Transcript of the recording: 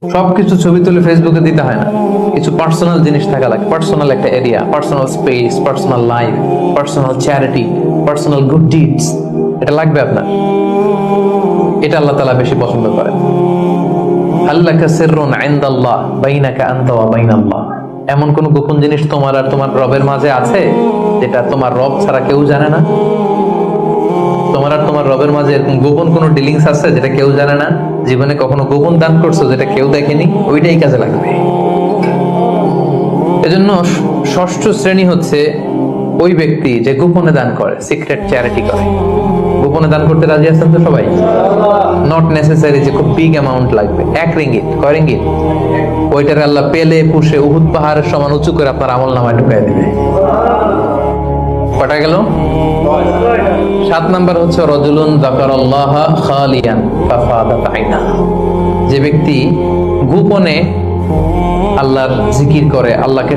সবকিছু ছবি তুলে ফেসবুকে দিতে হয় না, কিছু পার্সোনাল জিনিস থাকা লাগে। পার্সোনাল একটা area, personal space, personal life, personal charity, personal good deeds, এটা লাগবে আপনার। এটা আল্লাহ তাআলা বেশি পছন্দ করেন। আল্লাকা সিররুন ইনদাল্লাহ বাইনাকা আনতা ওয়া বাইনাল্লাহ, এমন কোন গোপন জিনিস তোমার আর তোমার রবের মাঝে আছে যেটা তোমার রব ছাড়া কেউ জানে না? তোমার আর তোমার রবের মাঝে এরকম গোপন কোন ডিলিংস আছে যেটা কেউ জানে না? জীবনে কখনো গোপন দান করছো যেটা কেউ দেখেনি? ওইটাই কাজে লাগবে। এজন্য ষষ্ঠ শ্রেণী হচ্ছে ওই ব্যক্তি যে গোপনে দান করে, সিক্রেট চ্যারিটি করে। গোপনে দান করতে রাজি আছেন তো সবাই? নট নেসেসারি যে খুব বিগ অ্যামাউন্ট লাগবে। 1 রিঙ্গিত, কয় রিঙ্গিত? ওইটার আল্লাহ পেলে পুষে উহুদ পাহাড়ের সমান উঁচু করে আপনার আমল নামায় ঢুকাই দিবে। কটা গেল? 7 নাম্বার হচ্ছে রাজুলুন যাকারাল্লাহ খালিয়ান ফাফাদাত আইনা, যে ব্যক্তি গোপনে আল্লাহর জিকির করে, আল্লাহকে